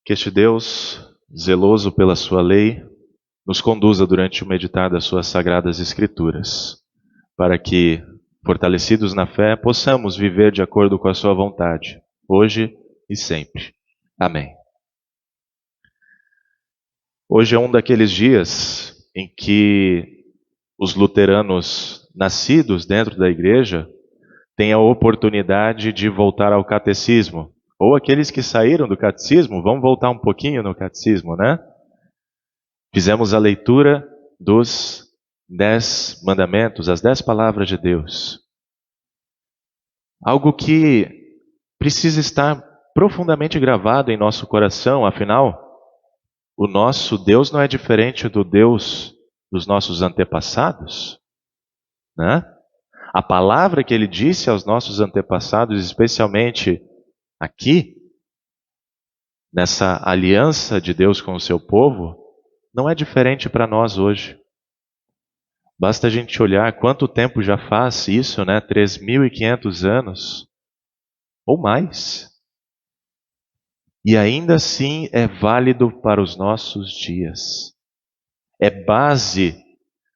Que este Deus, zeloso pela sua lei, nos conduza durante o meditar das suas sagradas escrituras, para que, fortalecidos na fé, possamos viver de acordo com a sua vontade, hoje e sempre. Amém. Hoje é um daqueles dias em que os luteranos nascidos dentro da igreja têm a oportunidade de voltar ao catecismo. Ou aqueles que saíram do catecismo vão voltar um pouquinho no catecismo, né? Fizemos a leitura dos 10 mandamentos, as 10 palavras de Deus. Algo que precisa estar profundamente gravado em nosso coração, afinal, o nosso Deus não é diferente do Deus dos nossos antepassados, né? A palavra que ele disse aos nossos antepassados, especialmente aqui, nessa aliança de Deus com o seu povo, não é diferente para nós hoje. Basta a gente olhar quanto tempo já faz isso, né? 3.500 anos ou mais. E ainda assim é válido para os nossos dias. É base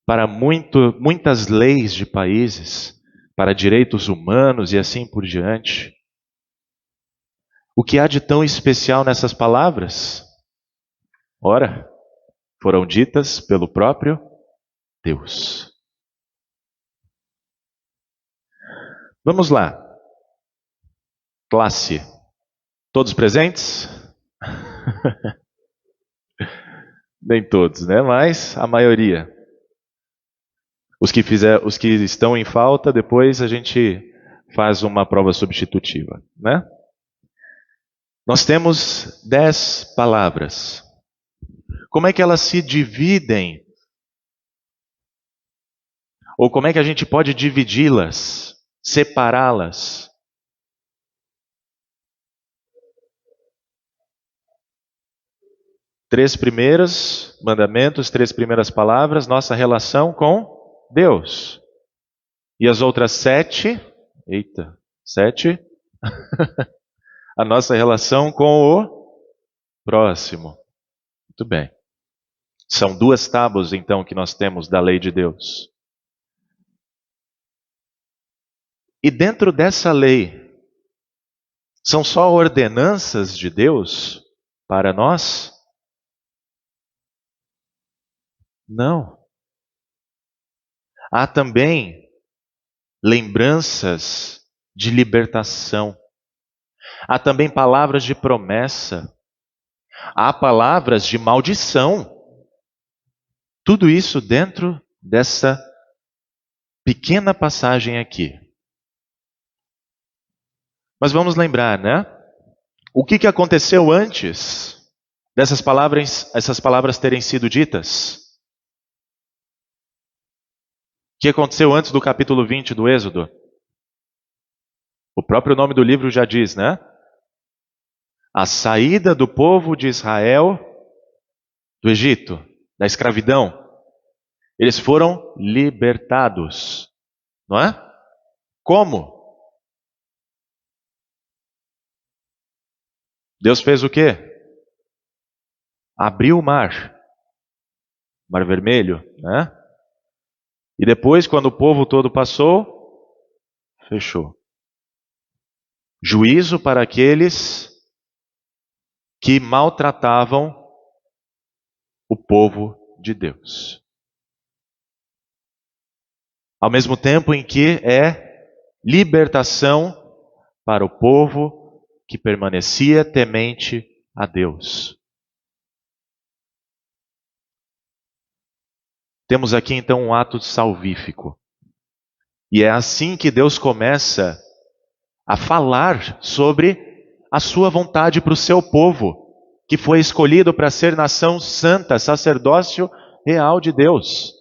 para muitas leis de países, para direitos humanos e assim por diante. O que há de tão especial nessas palavras? Ora, foram ditas pelo próprio Deus. Vamos lá. Classe. Todos presentes? Nem todos, né? Mas a maioria. Os que estão em falta, depois a gente faz uma prova substitutiva, né? Nós temos 10 palavras. Como é que elas se dividem? Ou como é que a gente pode dividi-las, separá-las? Três primeiros mandamentos, 3 primeiras palavras, nossa relação com Deus. E as outras 7, 7, a nossa relação com o próximo. Muito bem. São 2 tábuas, então, que nós temos da lei de Deus. E dentro dessa lei, são só ordenanças de Deus para nós? Não. Há também lembranças de libertação. Há também palavras de promessa. Há palavras de maldição. Tudo isso dentro dessa pequena passagem aqui. Mas vamos lembrar, né? O que aconteceu antes essas palavras terem sido ditas? O que aconteceu antes do capítulo 20 do Êxodo? O próprio nome do livro já diz, né? A saída do povo de Israel do Egito, da escravidão. Eles foram libertados, não é? Como? Deus fez o quê? Abriu o mar Vermelho, né? E depois, quando o povo todo passou, fechou. Juízo para aqueles que maltratavam o povo de Deus. Ao mesmo tempo em que é libertação para o povo que permanecia temente a Deus. Temos aqui então um ato salvífico. E é assim que Deus começa a falar sobre a sua vontade para o seu povo, que foi escolhido para ser nação santa, sacerdócio real de Deus.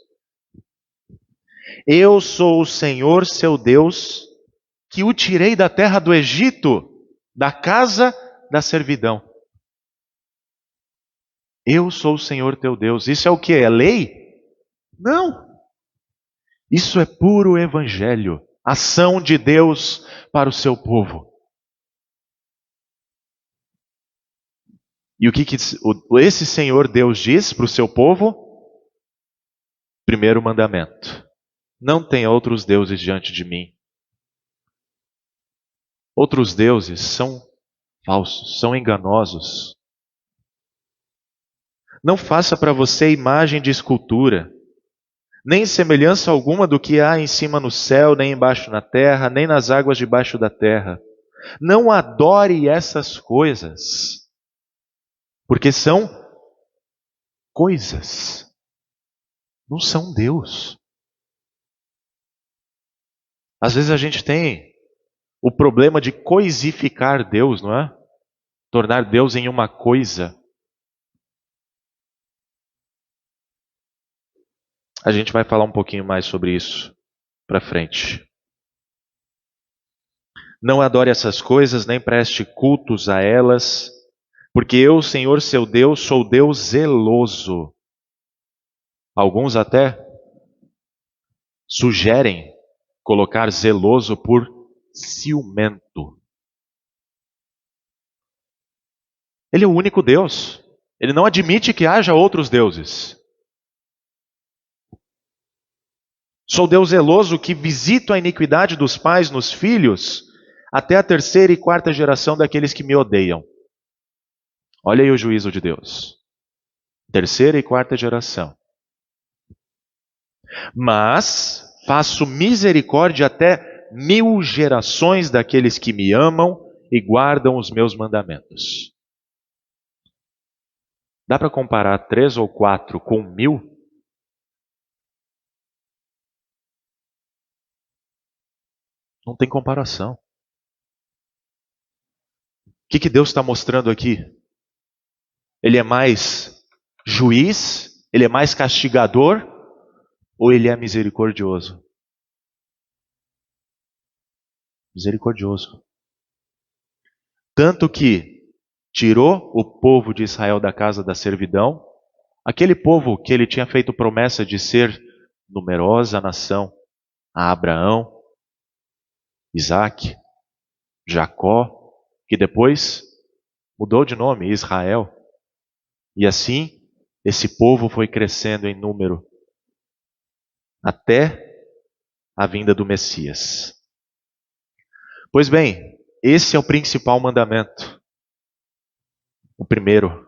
Eu sou o Senhor seu Deus, que o tirei da terra do Egito, da casa da servidão. Eu sou o Senhor teu Deus. Isso é o que? É lei? Não. Isso é puro evangelho. Ação de Deus para o seu povo. E o que esse Senhor Deus diz para o seu povo? Primeiro mandamento: não tenha outros deuses diante de mim. Outros deuses são falsos, são enganosos. Não faça para você imagem de escultura, nem semelhança alguma do que há em cima no céu, nem embaixo na terra, nem nas águas debaixo da terra. Não adore essas coisas, porque são coisas, não são Deus. Às vezes a gente tem o problema de coisificar Deus, não é? Tornar Deus em uma coisa. A gente vai falar um pouquinho mais sobre isso para frente. Não adore essas coisas, nem preste cultos a elas, porque eu, Senhor seu Deus, sou Deus zeloso. Alguns até sugerem colocar zeloso por ciumento. Ele é o único Deus. Ele não admite que haja outros deuses. Sou Deus zeloso que visito a iniquidade dos pais nos filhos, até a terceira e quarta geração daqueles que me odeiam. Olha aí o juízo de Deus. Terceira e quarta geração. Mas faço misericórdia até 1000 gerações daqueles que me amam e guardam os meus mandamentos. Dá para comparar 3 ou 4 com 1000? Não tem comparação. O que Deus está mostrando aqui? Ele é mais juiz? Ele é mais castigador? Ou ele é misericordioso? Misericordioso. Tanto que tirou o povo de Israel da casa da servidão, aquele povo que ele tinha feito promessa de ser numerosa nação, a Abraão, Isaac, Jacó, que depois mudou de nome, Israel. E assim, esse povo foi crescendo em número até a vinda do Messias. Pois bem, esse é o principal mandamento. O primeiro.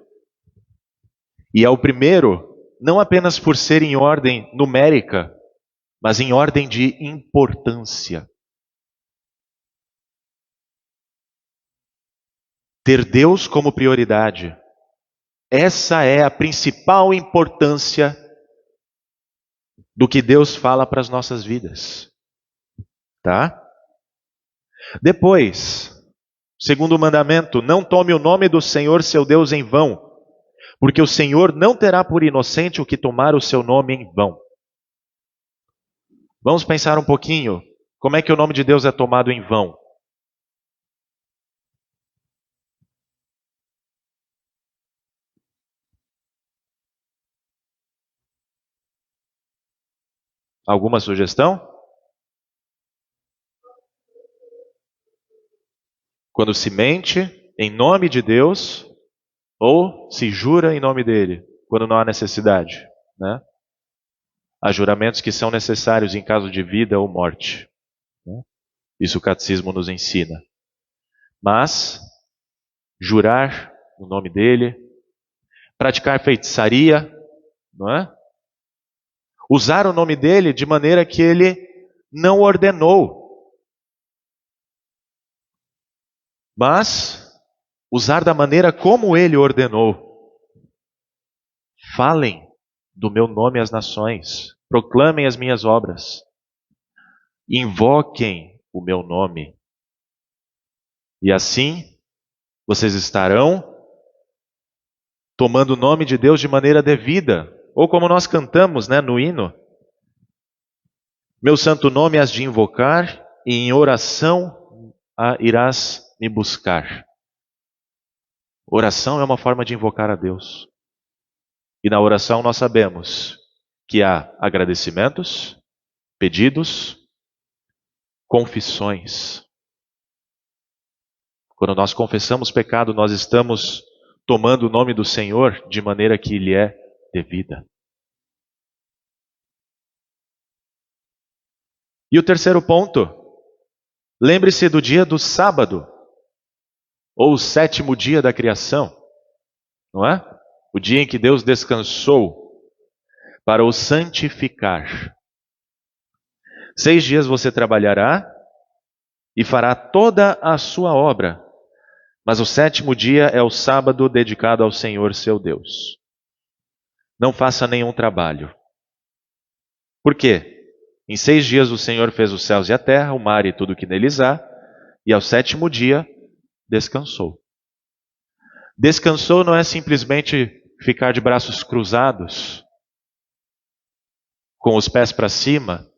E é o primeiro, não apenas por ser em ordem numérica, mas em ordem de importância. Ter Deus como prioridade. Essa é a principal importância do que Deus fala para as nossas vidas. Tá? Depois, segundo mandamento, não tome o nome do Senhor seu Deus em vão, porque o Senhor não terá por inocente o que tomar o seu nome em vão. Vamos pensar um pouquinho, como é que o nome de Deus é tomado em vão? Alguma sugestão? Quando se mente em nome de Deus ou se jura em nome dele, quando não há necessidade, né? Há juramentos que são necessários em caso de vida ou morte, né? Isso o catecismo nos ensina. Mas jurar no nome dele, praticar feitiçaria, não é? Usar o nome dele de maneira que ele não ordenou, mas usar da maneira como ele ordenou. Falem do meu nome às nações, proclamem as minhas obras, invoquem o meu nome, e assim vocês estarão tomando o nome de Deus de maneira devida, ou como nós cantamos, né, no hino: meu santo nome has de invocar, e em oração irás me buscar. Oração é uma forma de invocar a Deus. E na oração nós sabemos que há agradecimentos, pedidos, confissões. Quando nós confessamos pecado, nós estamos tomando o nome do Senhor de maneira que lhe é devida. E o terceiro ponto, lembre-se do dia do sábado, ou o sétimo dia da criação, não é? O dia em que Deus descansou para o santificar. 6 dias você trabalhará e fará toda a sua obra, mas o sétimo dia é o sábado dedicado ao Senhor seu Deus. Não faça nenhum trabalho. Por quê? Em 6 dias o Senhor fez os céus e a terra, o mar e tudo que neles há, e ao sétimo dia descansou. Descansou não é simplesmente ficar de braços cruzados, com os pés para cima.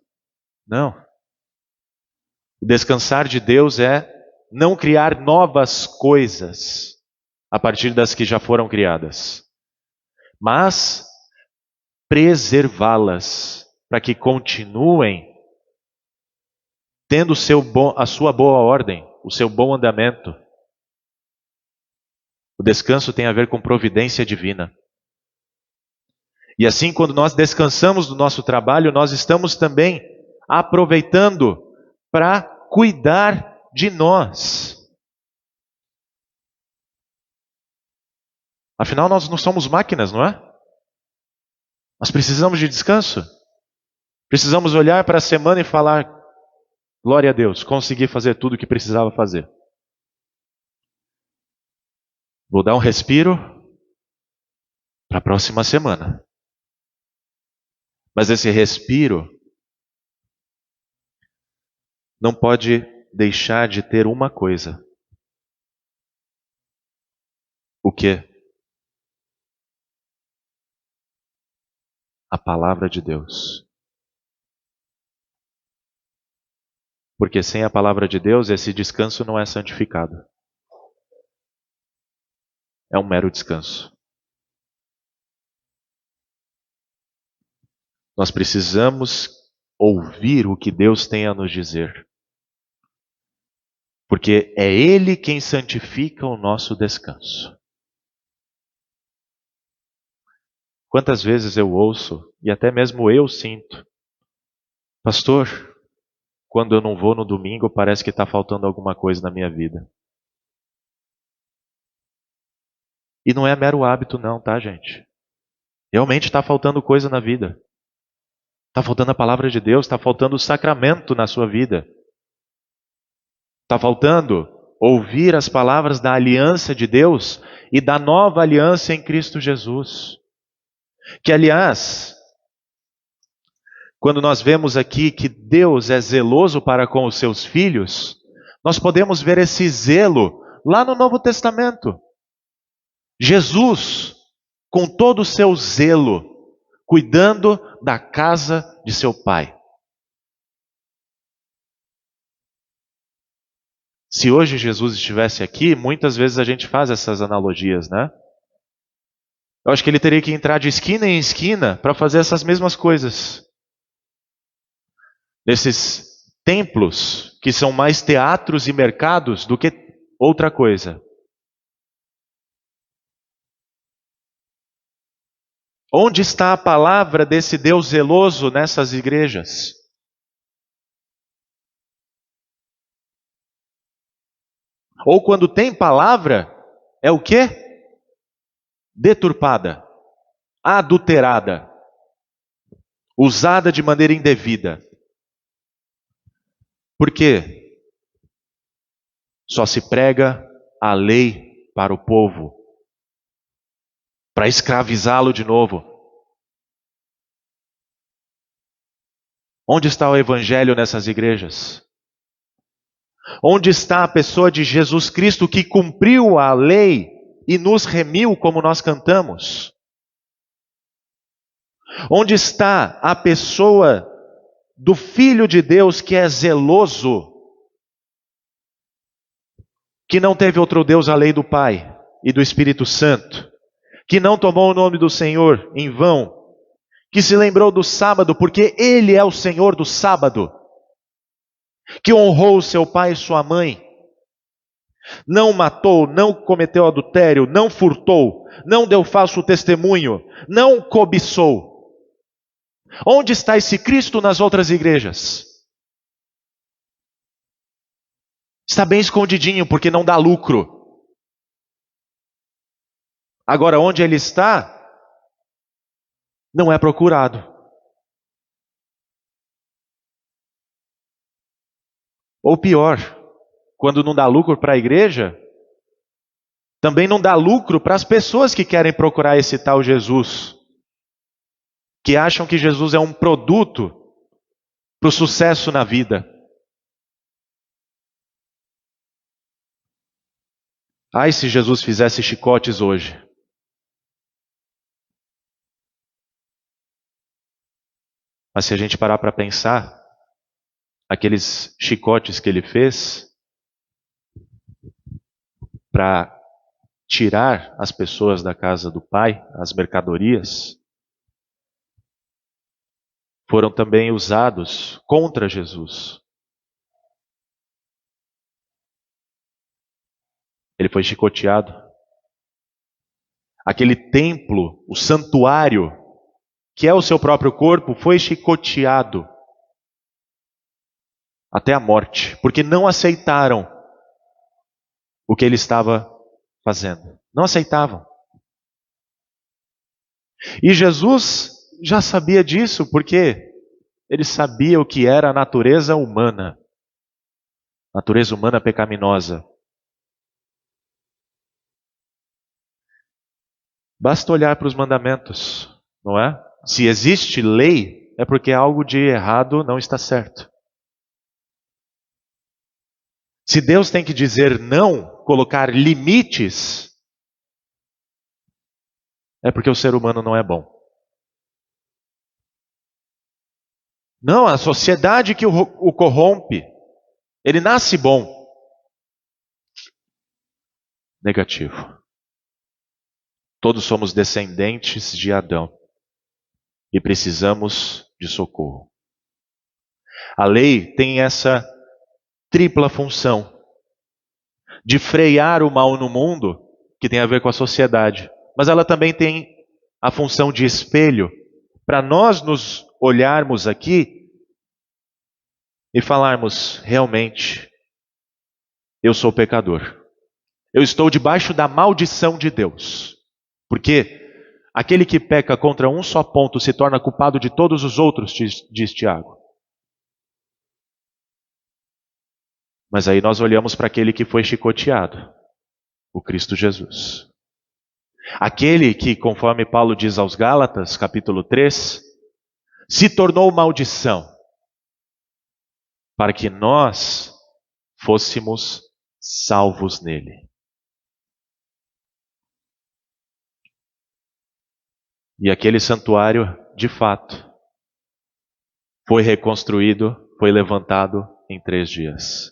Não. O descansar de Deus é não criar novas coisas a partir das que já foram criadas, mas preservá-las para que continuem tendo a sua boa ordem, o seu bom andamento. O descanso tem a ver com providência divina. E assim, quando nós descansamos do nosso trabalho, nós estamos também aproveitando para cuidar de nós. Afinal, nós não somos máquinas, não é? Nós precisamos de descanso. Precisamos olhar para a semana e falar: glória a Deus, consegui fazer tudo o que precisava fazer. Vou dar um respiro para a próxima semana. Mas esse respiro não pode deixar de ter uma coisa. O quê? A palavra de Deus. Porque sem a palavra de Deus, esse descanso não é santificado. É um mero descanso. Nós precisamos ouvir o que Deus tem a nos dizer. Porque é Ele quem santifica o nosso descanso. Quantas vezes eu ouço, e até mesmo eu sinto: pastor, quando eu não vou no domingo, parece que está faltando alguma coisa na minha vida. E não é mero hábito não, tá, gente? Realmente está faltando coisa na vida. Está faltando a palavra de Deus, está faltando o sacramento na sua vida. Está faltando ouvir as palavras da aliança de Deus e da nova aliança em Cristo Jesus. Que, aliás, quando nós vemos aqui que Deus é zeloso para com os seus filhos, nós podemos ver esse zelo lá no Novo Testamento. Jesus, com todo o seu zelo, cuidando da casa de seu Pai. Se hoje Jesus estivesse aqui, muitas vezes a gente faz essas analogias, né? Eu acho que ele teria que entrar de esquina em esquina para fazer essas mesmas coisas. Nesses templos que são mais teatros e mercados do que outra coisa. Onde está a palavra desse Deus zeloso nessas igrejas? Ou quando tem palavra, é o quê? Deturpada, adulterada, usada de maneira indevida. Por quê? Só se prega a lei para o povo, para escravizá-lo de novo. Onde está o evangelho nessas igrejas? Onde está a pessoa de Jesus Cristo que cumpriu a lei e nos remiu, como nós cantamos? Onde está a pessoa do Filho de Deus que é zeloso, que não teve outro Deus além do Pai e do Espírito Santo, que não tomou o nome do Senhor em vão, que se lembrou do sábado, porque Ele é o Senhor do sábado, que honrou seu pai e sua mãe, não matou, não cometeu adultério, não furtou, não deu falso testemunho, não cobiçou. Onde está esse Cristo nas outras igrejas? Está bem escondidinho porque não dá lucro. Agora, onde ele está, não é procurado. Ou pior, quando não dá lucro para a igreja, também não dá lucro para as pessoas que querem procurar esse tal Jesus, que acham que Jesus é um produto para o sucesso na vida. Ai, se Jesus fizesse chicotes hoje. Mas se a gente parar para pensar, aqueles chicotes que ele fez para tirar as pessoas da casa do Pai, as mercadorias, foram também usados contra Jesus. Ele foi chicoteado. Aquele templo, o santuário, que é o seu próprio corpo, foi chicoteado até a morte, porque não aceitaram o que ele estava fazendo. Não aceitavam. E Jesus já sabia disso, porque ele sabia o que era a natureza humana. Natureza humana pecaminosa. Basta olhar para os mandamentos, não é? Se existe lei, é porque algo de errado não está certo. Se Deus tem que dizer não, colocar limites, é porque o ser humano não é bom. Não, a sociedade que o corrompe. Ele nasce bom. Negativo. Todos somos descendentes de Adão e precisamos de socorro. A lei tem essa tripla função de frear o mal no mundo, que tem a ver com a sociedade, mas ela também tem a função de espelho para nós nos olharmos aqui e falarmos: realmente, eu sou pecador. Eu estou debaixo da maldição de Deus. Porque aquele que peca contra um só ponto se torna culpado de todos os outros, diz Tiago. Mas aí nós olhamos para aquele que foi chicoteado, o Cristo Jesus. Aquele que, conforme Paulo diz aos Gálatas, capítulo 3, se tornou maldição, para que nós fôssemos salvos nele. E aquele santuário, de fato, foi reconstruído, foi levantado em 3 dias.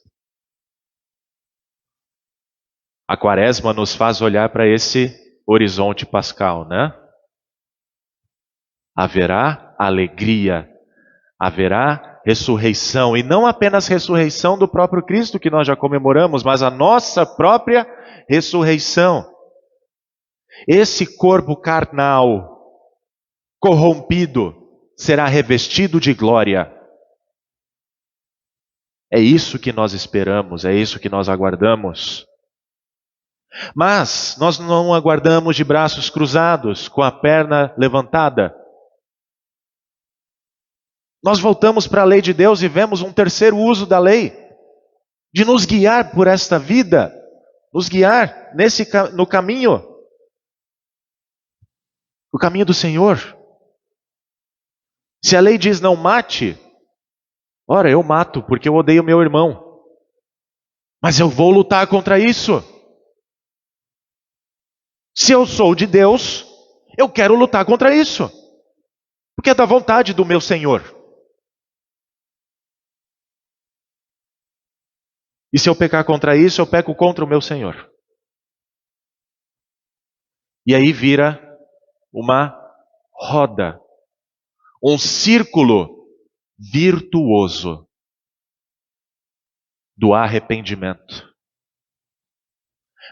A Quaresma nos faz olhar para esse horizonte pascal, né? Haverá alegria, haverá ressurreição, e não apenas ressurreição do próprio Cristo que nós já comemoramos, mas a nossa própria ressurreição. Esse corpo carnal, corrompido, será revestido de glória. É isso que nós esperamos, é isso que nós aguardamos. Mas nós não aguardamos de braços cruzados, com a perna levantada. Nós voltamos para a lei de Deus e vemos um terceiro uso da lei, de nos guiar por esta vida, nos guiar no caminho, o caminho do Senhor. Se a lei diz não mate, ora, eu mato porque eu odeio meu irmão. Mas eu vou lutar contra isso. Se eu sou de Deus, eu quero lutar contra isso. Porque é da vontade do meu Senhor. E se eu pecar contra isso, eu peco contra o meu Senhor. E aí vira uma roda, um círculo virtuoso do arrependimento.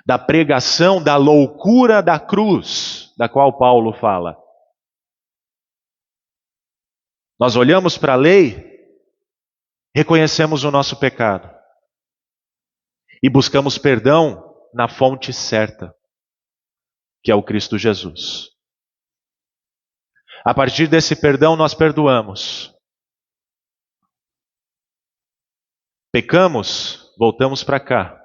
da pregação da loucura da cruz, da qual Paulo fala. Nós olhamos para a lei, reconhecemos o nosso pecado e buscamos perdão na fonte certa, que é o Cristo Jesus. A partir desse perdão, nós perdoamos. Pecamos, voltamos para cá.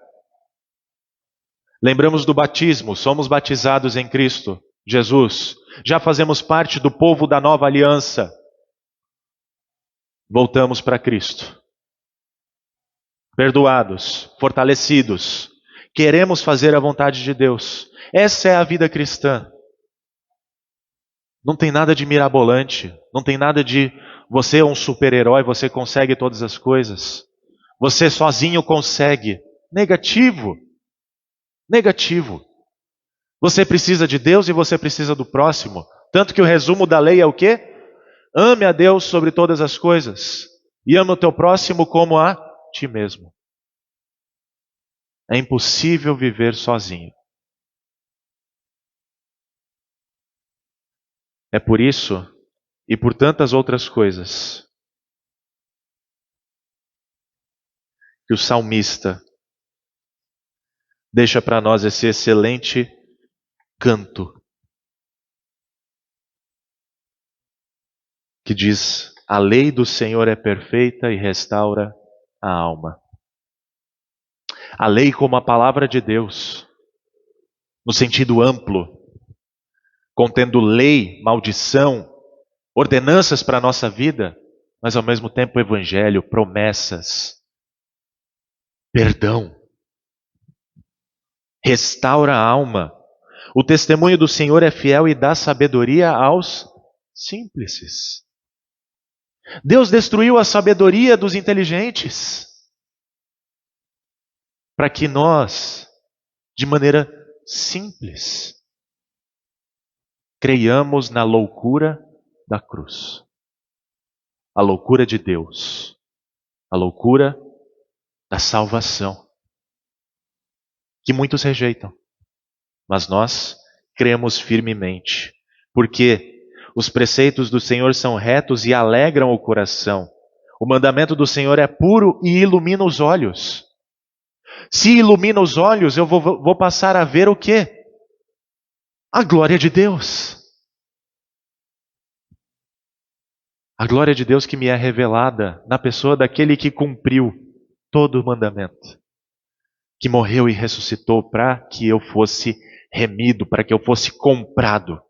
Lembramos do batismo, somos batizados em Cristo Jesus. Já fazemos parte do povo da nova aliança. Voltamos para Cristo. Perdoados, fortalecidos. Queremos fazer a vontade de Deus. Essa é a vida cristã. Não tem nada de mirabolante. Não tem nada de você é um super-herói, você consegue todas as coisas. Você sozinho consegue. Negativo. Negativo. Você precisa de Deus e você precisa do próximo. Tanto que o resumo da lei é o quê? Ame a Deus sobre todas as coisas e ame o teu próximo como a ti mesmo. É impossível viver sozinho. É por isso e por tantas outras coisas que o salmista deixa para nós esse excelente canto que diz: a lei do Senhor é perfeita e restaura a alma. A lei como a palavra de Deus, no sentido amplo, contendo lei, maldição, ordenanças para a nossa vida, mas ao mesmo tempo evangelho, promessas, perdão, restaura a alma. O testemunho do Senhor é fiel e dá sabedoria aos simples. Deus destruiu a sabedoria dos inteligentes para que nós, de maneira simples, creiamos na loucura da cruz. A loucura de Deus. A loucura da salvação. Que muitos rejeitam. Mas nós cremos firmemente. Porque os preceitos do Senhor são retos e alegram o coração. O mandamento do Senhor é puro e ilumina os olhos. Se ilumina os olhos, eu vou passar a ver o quê? A glória de Deus. A glória de Deus que me é revelada na pessoa daquele que cumpriu todo o mandamento. Que morreu e ressuscitou para que eu fosse remido, para que eu fosse comprado.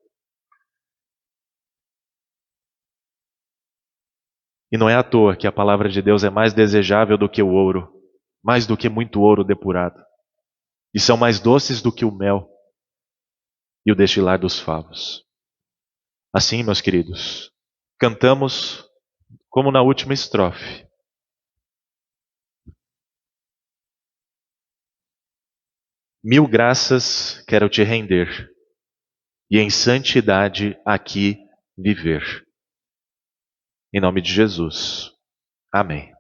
E não é à toa que a palavra de Deus é mais desejável do que o ouro, mais do que muito ouro depurado. E são mais doces do que o mel e o destilar dos favos. Assim, meus queridos, cantamos como na última estrofe. Mil graças quero te render, e em santidade aqui viver. Em nome de Jesus. Amém.